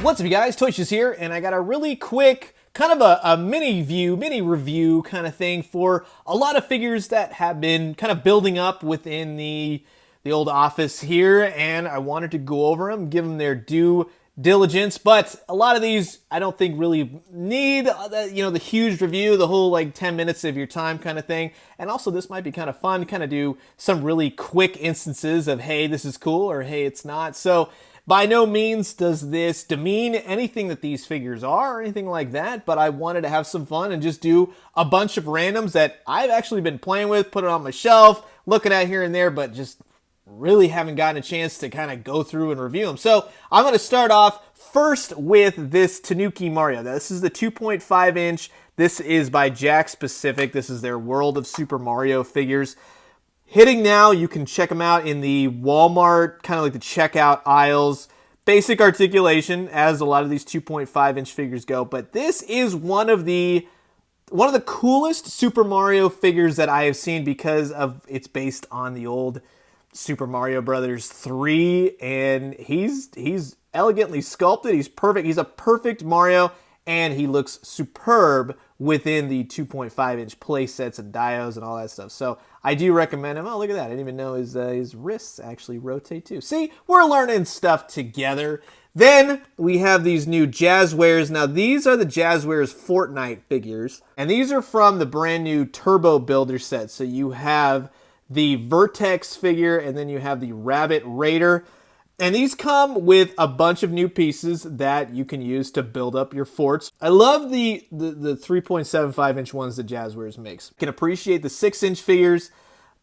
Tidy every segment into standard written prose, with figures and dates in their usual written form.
What's up, you guys? ToyShiz here, and I got a really quick, kind of a mini review kind of thing for a lot of figures that have been kind of building up within the old office here, and I wanted to go over them, give them their due diligence. But a lot of these I don't think really need the huge review, the whole like 10 minutes of your time kind of thing. And also this might be kind of fun to kind of do some really quick instances of, hey, this is cool, or hey, it's not. So by no means does this demean anything that these figures are or anything like that, but I wanted to have some fun and just do a bunch of randoms that I've actually been playing with, put it on my shelf, looking at here and there, but just really haven't gotten a chance to kind of go through and review them. So I'm going to start off first with this Tanooki Mario. Now, this is the 2.5 inch. This is by Jakkspacific. This is their World of Super Mario figures. Hitting now, you can check them out in the Walmart, kind of like the checkout aisles. Basic articulation, as a lot of these 2.5 inch figures go. But this is one of the coolest Super Mario figures that I have seen because of it's based on the old Super Mario Brothers 3, and he's elegantly sculpted. He's perfect. He's a perfect Mario, and he looks superb within the 2.5 inch play sets and dios and all that stuff. So I do recommend him. Oh, look at that. I didn't even know his wrists actually rotate too. See, we're learning stuff together. Then we have these new JAZWARES. Now, these are the JAZWARES Fortnite figures, and these are from the brand new Turbo Builder set. So you have the VERTEX figure, and then you have the Rabbit Raider. And these come with a bunch of new pieces that you can use to build up your forts. I love the 3.75 inch ones that JAZWARES makes. Can appreciate the 6 inch figures,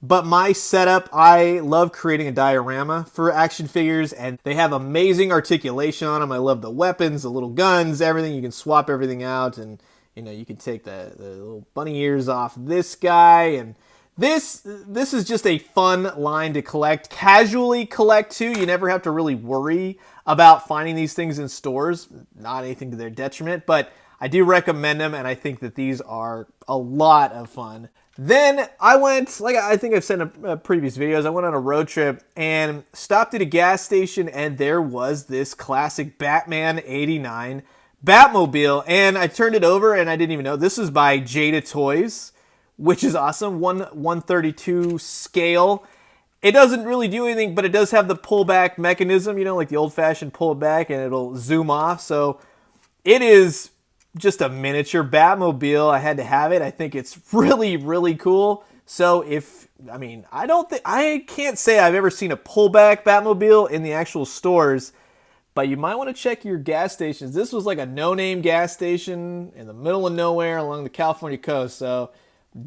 but my setup, I love creating a diorama for action figures, and they have amazing articulation on them. I love the weapons, the little guns, everything. You can swap everything out, and you can take the little bunny ears off this guy, and This is just a fun line to collect, casually collect too. You never have to really worry about finding these things in stores, not anything to their detriment, but I do recommend them, and I think that these are a lot of fun. Then I went, like I think I've said in previous videos, I went on a road trip and stopped at a gas station, and there was this classic Batman 89 Batmobile, and I turned it over and I didn't even know. This is by JADA Toys, which is awesome. 1/132 scale. It doesn't really do anything, but it does have the pullback mechanism, like the old-fashioned pull it back, and it'll zoom off. So it is just a miniature Batmobile. I had to have it. I think it's really, really cool. So I can't say I've ever seen a pullback Batmobile in the actual stores, but you might want to check your gas stations. This was like a no-name gas station in the middle of nowhere along the California coast, so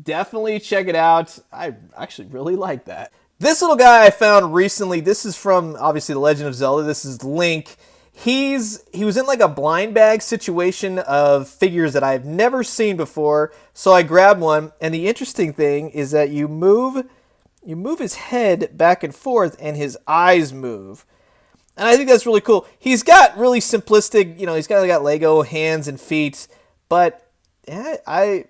definitely check it out. I actually really like that. This little guy I found recently, this is from, obviously, The Legend of Zelda. This is Link. He was in like a blind bag situation of figures that I've never seen before, so I grabbed one, and the interesting thing is that you move his head back and forth, and his eyes move. And I think that's really cool. He's got really simplistic, he's got Lego hands and feet, but yeah,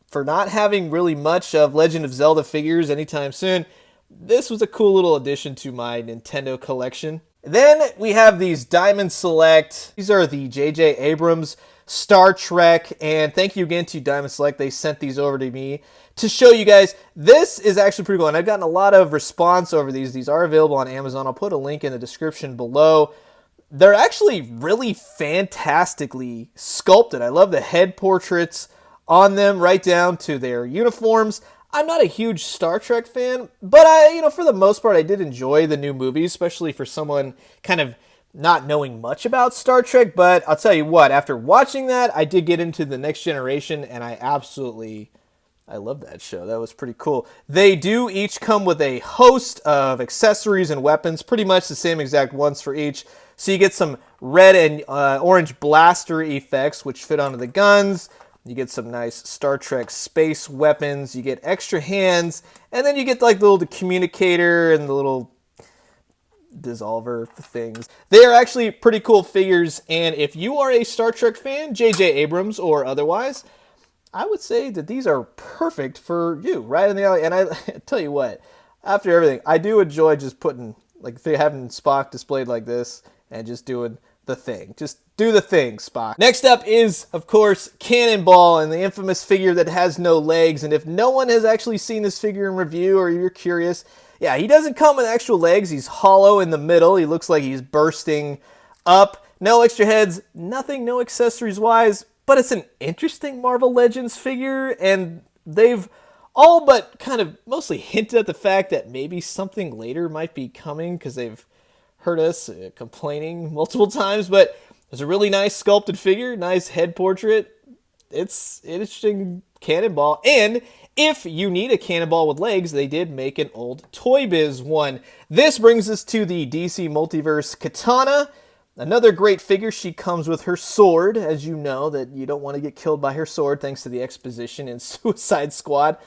for not having really much of Legend of Zelda figures anytime soon, this was a cool little addition to my Nintendo collection. Then we have these Diamond Select. These are the J.J. Abrams Star Trek, and thank you again to Diamond Select. They sent these over to me to show you guys. This is actually pretty cool, and I've gotten a lot of response over these. These are available on Amazon. I'll put a link in the description below. They're actually really fantastically sculpted. I love the head portraits on them, right down to their uniforms. I'm not a huge Star Trek fan, but for the most part, I did enjoy the new movies, especially for someone kind of not knowing much about Star Trek. But I'll tell you what, after watching that, I did get into The Next Generation, and I love that show. That was pretty cool. They do each come with a host of accessories and weapons, pretty much the same exact ones for each. So you get some red and orange blaster effects, which fit onto the guns. You get some nice Star Trek space weapons. You get extra hands. And then you get like the little communicator and the little dissolver things. They are actually pretty cool figures. And if you are a Star Trek fan, J.J. Abrams or otherwise, I would say that these are perfect for you, right in the alley. And I tell you what, after everything, I do enjoy just putting, like, having Spock displayed like this and just doing the thing. Just do the thing, Spock. Next up is, of course, Cannonball, and the infamous figure that has no legs. And if no one has actually seen this figure in review, or you're curious, yeah, he doesn't come with actual legs. He's hollow in the middle. He looks like he's bursting up. No extra heads, nothing, no accessories-wise, but it's an interesting Marvel Legends figure, and they've all but kind of mostly hinted at the fact that maybe something later might be coming, because they've heard us complaining multiple times. But there's a really nice sculpted figure, nice head portrait. It's an interesting Cannonball. And if you need a Cannonball with legs, they did make an old Toy Biz one. This brings us to the DC Multiverse Katanna. Another great figure. She comes with her sword, as you know, that you don't want to get killed by her sword, thanks to the exposition in Suicide Squad.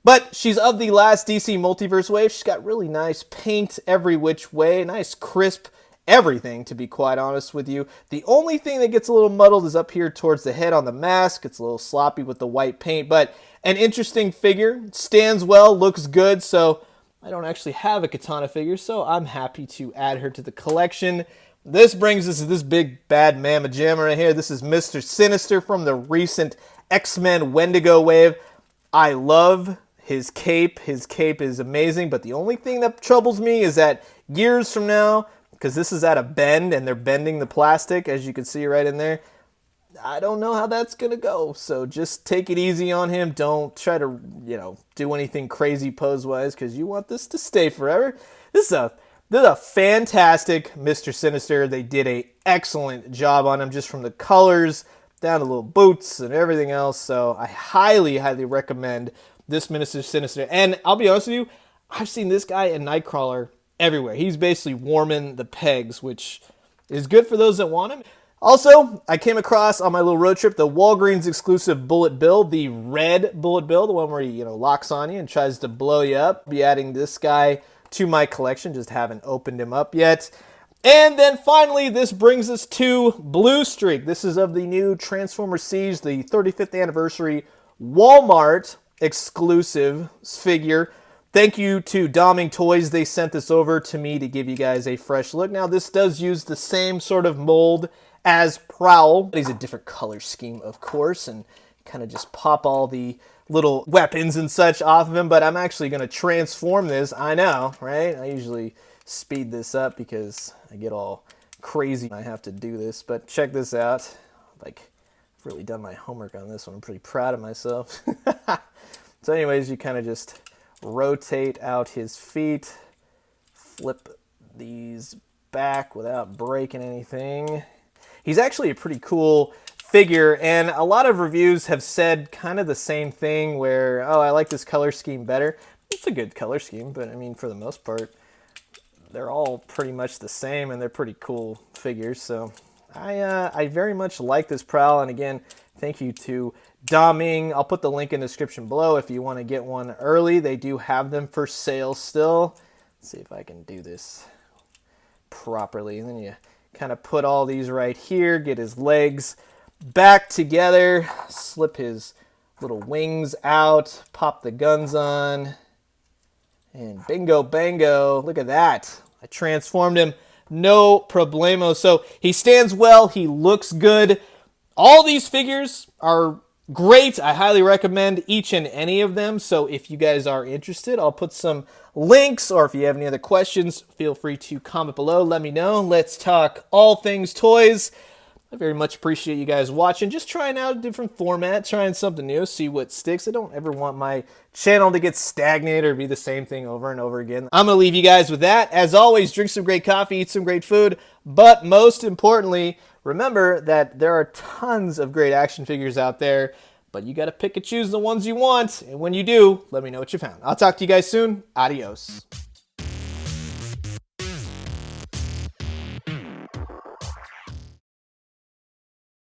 But she's of the last DC Multiverse wave. She's got really nice paint every which way, nice crisp everything, to be quite honest with you. The only thing that gets a little muddled is up here towards the head on the mask. It's a little sloppy with the white paint, but an interesting figure. Stands well, looks good, so I don't actually have a Katanna figure, so I'm happy to add her to the collection. This brings us to this big bad mamma jamma right here. This is Mr. Sinister from the recent X-Men Wendigo wave. I love his cape. His cape is amazing, but the only thing that troubles me is that years from now, because this is at a bend and they're bending the plastic, as you can see right in there, I don't know how that's going to go. So just take it easy on him. Don't try to, do anything crazy pose-wise, because you want this to stay forever. This is a fantastic Mr. Sinister. They did an excellent job on him, just from the colors down to little boots and everything else. So I highly, highly recommend this Mr. Sinister. And I'll be honest with you, I've seen this guy and Nightcrawler everywhere. He's basically warming the pegs, which is good for those that want him. Also, I came across on my little road trip the Walgreens exclusive Bullet Bill, the red Bullet Bill, the one where he locks on you and tries to blow you up. I'll be adding this guy to my collection, just haven't opened him up yet. And then finally, this brings us to Bluestreak. This is of the new Transformers Siege, the 35th anniversary Walmart exclusive figure. Thank you to Doming Toys. They sent this over to me to give you guys a fresh look. Now, this does use the same sort of mold as Prowl, but he's a different color scheme, of course, and kind of just pop all the little weapons and such off of him. But I'm actually going to transform this. I know, right? I usually speed this up because I get all crazy. I have to do this, but check this out. I've really done my homework on this one. I'm pretty proud of myself. So anyways, you kind of just rotate out his feet, flip these back without breaking anything. He's actually a pretty cool figure, and a lot of reviews have said kind of the same thing where, oh, I like this color scheme better. It's a good color scheme, but I mean, for the most part, they're all pretty much the same, and they're pretty cool figures. So I very much like this Prowl, and again, thank you to Doming. I'll put the link in the description below if you want to get one early. They do have them for sale still. Let's see if I can do this properly. And then you kind of put all these right here, get his legs back together, slip his little wings out, pop the guns on, and bingo bango. Look at that. I transformed him. No problemo. So he stands well. He looks good. All these figures are great. I highly recommend each and any of them. So if you guys are interested, I'll put some links, or if you have any other questions, feel free to comment below. Let me know. Let's talk all things toys. I very much appreciate you guys watching. Just trying out a different format, trying something new, see what sticks. I don't ever want my channel to get stagnant or be the same thing over and over again. I'm going to leave you guys with that. As always, drink some great coffee, eat some great food, but most importantly, remember that there are tons of great action figures out there, but you got to pick and choose the ones you want. And when you do, let me know what you found. I'll talk to you guys soon. Adios.